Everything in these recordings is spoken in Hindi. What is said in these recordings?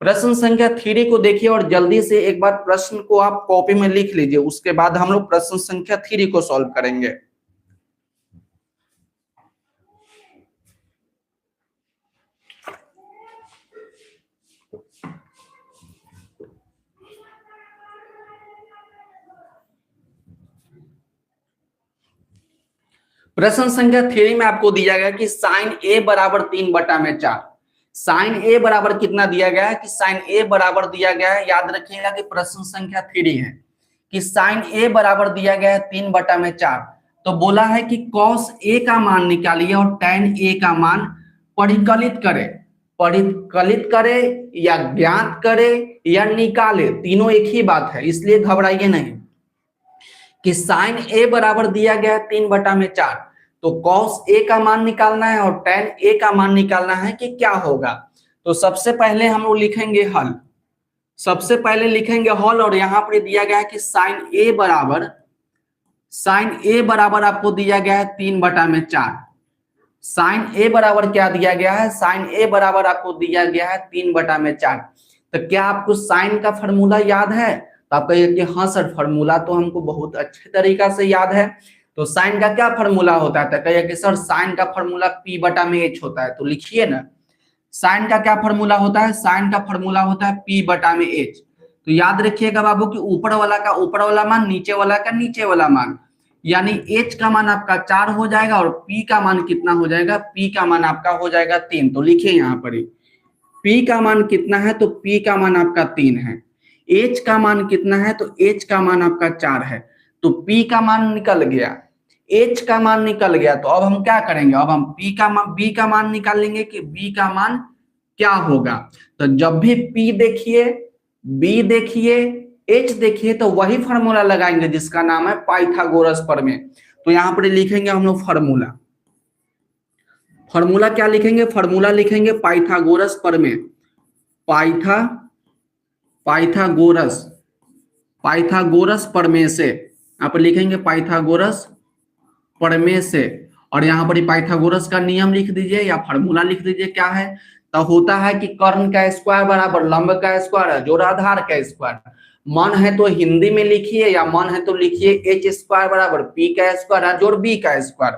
प्रश्न संख्या 3 को देखिए और जल्दी से एक बार प्रश्न को आप कॉपी में लिख लीजिए, उसके बाद हम लोग प्रश्न संख्या 3 को सॉल्व करेंगे। प्रश्न संख्या 3 में आपको दिया गया कि साइन ए बराबर 3/4। साइन ए बराबर कितना दिया गया है कि साइन ए बराबर दिया गया है, याद रखिएगा कि प्रश्न संख्या 3 है कि साइन ए बराबर दिया गया है 3/4। तो बोला है कि कॉस ए का मान निकालिए और टैन ए का मान परिकलित करे। परिकलित करे या ज्ञात करे या निकाले, तीनों एक ही बात है, इसलिए घबराइए नहीं। कि साइन ए बराबर दिया गया है 3/4, तो कॉस ए का मान निकालना है और टैन ए का मान निकालना है कि क्या होगा। तो सबसे पहले हम लोग लिखेंगे हल। सबसे पहले लिखेंगे हल और यहाँ पर दिया गया है कि साइन ए बराबर आपको दिया गया है 3/4। साइन ए बराबर क्या दिया गया है? साइन ए बराबर आपको दिया गया है 3/4। तो क्या आपको साइन का फॉर्मूला याद है? तो आप कहिए कि हाँ सर, फॉर्मूला तो हमको बहुत अच्छे तरीका से याद है। तो साइन का क्या फॉर्मूला होता है? तो कहिए कि सर साइन का फॉर्मूला P/H होता है। तो लिखिए ना, साइन का क्या फॉर्मूला होता है? साइन का फॉर्मूला होता है P/H। तो याद रखिएगा बाबू कि ऊपर वाला का ऊपर वाला मान, नीचे वाला का नीचे वाला मान, यानी H का मान आपका 4 हो जाएगा और P का मान कितना हो जाएगा? P का मान आपका हो जाएगा 3। तो लिखिए यहाँ पर P का मान कितना है? तो P का मान आपका 3 है। H का मान कितना है? तो H का मान आपका 4 है। तो P का मान निकल गया, H का मान निकल गया। तो अब हम क्या करेंगे? अब हम B का मान निकालेंगे कि B का मान क्या होगा। तो जब भी P देखिए, B देखिए, H देखिए, तो वही फॉर्मूला लगाएंगे जिसका नाम है पाइथागोरस प्रमेय। तो यहाँ पर लिखेंगे हम लोग फॉर्मूला। फॉर्मूला क्या लिखेंगे? फॉर्मूला लिखेंगे पाइथागोरस प्रमेय। पाइथागोरस प्रमेय से, यहाँ पर लिखेंगे पाइथागोरस प्रमेय से। और यहाँ पर पाइथागोरस का नियम लिख दीजिए या फॉर्मूला लिख दीजिए। क्या है? तो होता है कि कर्ण का स्क्वायर बराबर लंब का स्क्वायर जोड़ आधार का स्क्वायर। मन है तो हिंदी में लिखिए या मन है तो लिखिए H² बराबर P का स्क्वायर जोड़ B का स्क्वायर।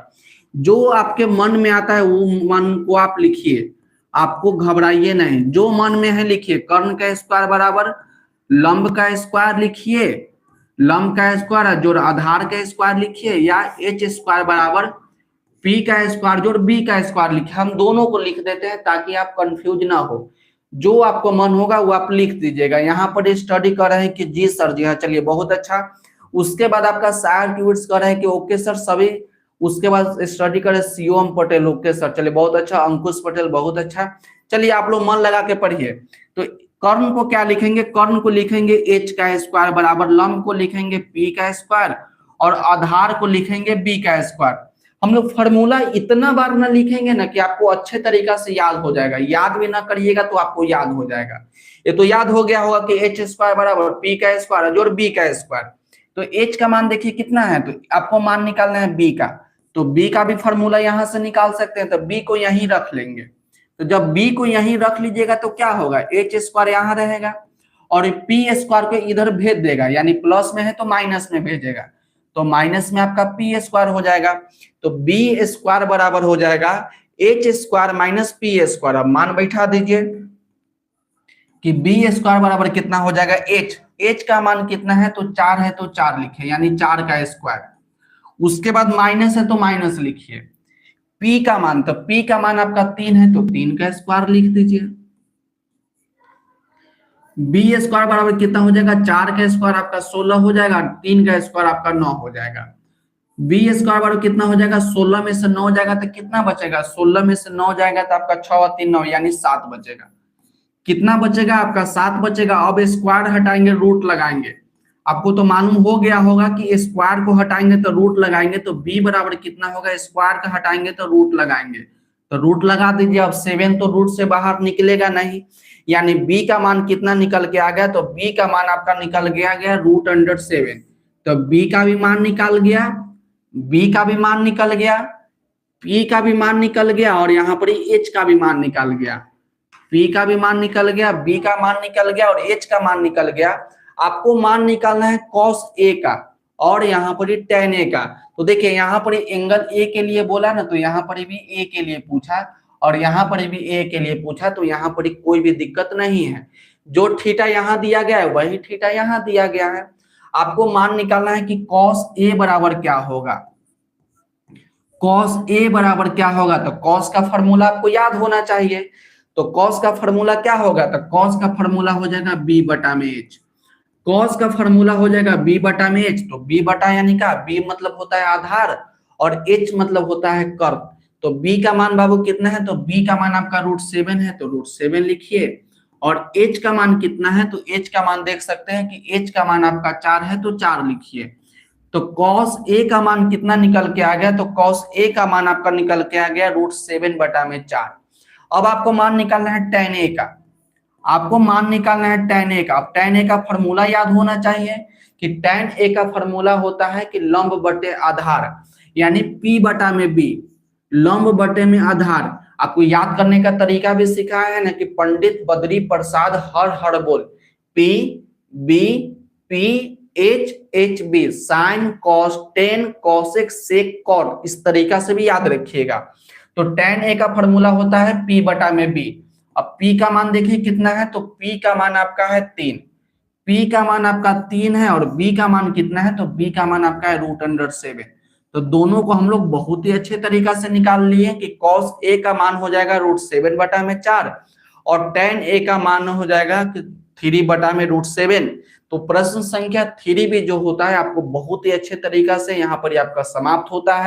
जो आपके मन में आता है वो मन को आप लिखिए, आपको घबराइए नहीं। जो मन में है लिखिए। कर्ण का स्क्वायर बराबर लंब का स्क्वायर लिखिए, लंब का स्क्वायर जोड़ आधार का स्क्वायर लिखिए, या H² बराबर P का स्क्वायर जोड़ B का स्क्वायर लिखिए। हम दोनों को लिख देते हैं ताकि आप कंफ्यूज ना हो। जो आपको मन होगा वो आप लिख दीजिएगा। यहाँ पर स्टडी कर रहे हैं कि जी सर, जी हाँ, चलिए बहुत अच्छा। उसके बाद आपका सायर ट्वीट्स कर रहे हैं कि ओके सर सभी। उसके बाद स्टडी करें शिवम पटेल, ओके सर, चलिए बहुत अच्छा। अंकुश पटेल, बहुत अच्छा। चलिए आप लोग मन लगा के पढ़िए। तो कर्ण को क्या लिखेंगे? कर्ण को लिखेंगे H का स्क्वायर बराबर लंब को लिखेंगे P का स्क्वायर और आधार को लिखेंगे B का स्क्वायर। हम लोग फॉर्मूला इतना बार ना लिखेंगे ना कि आपको अच्छे तरीका से याद हो जाएगा। याद भी ना करिएगा तो आपको याद हो जाएगा। ये तो याद हो गया होगा कि H² बराबर P का स्क्वायर जोड़ B का स्क्वायर। तो H का मान देखिए कितना है, तो आपको मान निकालना है B का। तो B का भी फॉर्मूला यहां से निकाल सकते हैं। तो B को यहीं रख लेंगे। तो जब B को यहीं रख लीजिएगा तो क्या होगा? H² यहां रहेगा और P² को इधर भेज देगा, यानी प्लस में है तो माइनस में भेजेगा। तो माइनस में आपका P² हो जाएगा। तो B² बराबर हो जाएगा H² माइनस P²। अब मान बैठा दीजिए कि B² बराबर कितना हो जाएगा? H का मान कितना है? तो 4 है तो 4 लिखे, यानी 4 का स्क्वायर। उसके बाद माइनस है तो माइनस लिखिए। P का मान, तो P का मान आपका 3 है तो 3 का स्क्वायर लिख दीजिए। B² बराबर कितना हो जाएगा? 4 का स्क्वायर आपका 16 हो जाएगा, 3 का स्क्वायर आपका 9 हो जाएगा। B² बराबर कितना हो जाएगा? 16 में से 9 जाएगा तो कितना बचेगा? 16 में से 9 जाएगा तो आपका 6 और 3 9, यानी 7 बचेगा। कितना बचेगा? आपका 7 बचेगा। अब स्क्वायर हटाएंगे, रूट लगाएंगे। आपको तो मालूम हो गया होगा कि स्क्वायर को हटाएंगे तो रूट लगाएंगे। तो B बराबर कितना होगा? स्क्वायर का हटाएंगे तो रूट लगाएंगे। तो रूट लगा दीजिए। अब 7 तो रूट से बाहर निकलेगा नहीं, यानी B का मान कितना निकल के आ गया? तो B का मान आपका निकल गया √7। तो B का भी मान निकल गया, B का भी मान निकल गया, P का भी मान निकल गया और यहाँ पर H का भी मान निकल गया। P का भी मान निकल गया, B का मान निकल गया और H का मान निकल गया। आपको मान निकालना है cos A का और यहाँ पर tan A का। तो देखिए यहाँ पर एंगल A के लिए बोला ना, तो यहाँ पर भी A के लिए पूछा और यहाँ पर भी A के लिए पूछा, तो यहाँ पर कोई भी दिक्कत नहीं है। जो थीटा यहाँ दिया गया है वही थीटा यहाँ दिया गया है। आपको मान निकालना है कि cos A बराबर क्या होगा। cos A बराबर क्या होगा, तो cos का फॉर्मूला आपको याद होना चाहिए। तो cos का फॉर्मूला क्या होगा, तो cos का फॉर्मूला हो जाएगा b बटा में h। cos का फॉर्मूला हो जाएगा b बटा में h। तो b बटा यानी का b मतलब होता है आधार और h मतलब होता है कर्व। तो b का मान बाबू कितना है, तो b का मान आपका √7 है, तो √7 लिखिए। और h का मान कितना है, तो h का मान देख सकते हैं कि h का मान आपका 4 है, तो 4 लिखिए। तो cos A का मान कितना निकल के आ गया, तो cos A का मान आपका निकल के आ गया √7 बटा में 4। अब आपको मान निकालना है tan A का। आपको मान निकालना है tan A का। अब tan A का फॉर्मूला याद होना चाहिए कि tan A का फॉर्मूला होता है कि लंब बटे आधार, यानी P बटा में B, लंब बटे में आधार। आपको याद करने का तरीका भी सिखाया है ना कि पंडित बद्री प्रसाद हर हर बोल, P B P H H B, sine cos tan cosec sec cot, इस तरीका से भी याद रखिएगा। तो tan A का फॉर्मूला होता है P बटा में B। अब P का मान देखिए कितना है, तो P का मान आपका है 3। P का मान आपका 3 है और B का मान कितना है, तो B का मान आपका है √7। तो दोनों को हम लोग बहुत ही अच्छे तरीका से निकाल लिए कि cos A का मान हो जाएगा √7 बटा में 4 और tan A का मान हो जाएगा 3 बटा में √7। तो प्रश्न संख्या 3 भी जो होता है आपको बहुत ही अच्छे तरीका से यहाँ पर आपका समाप्त होता है।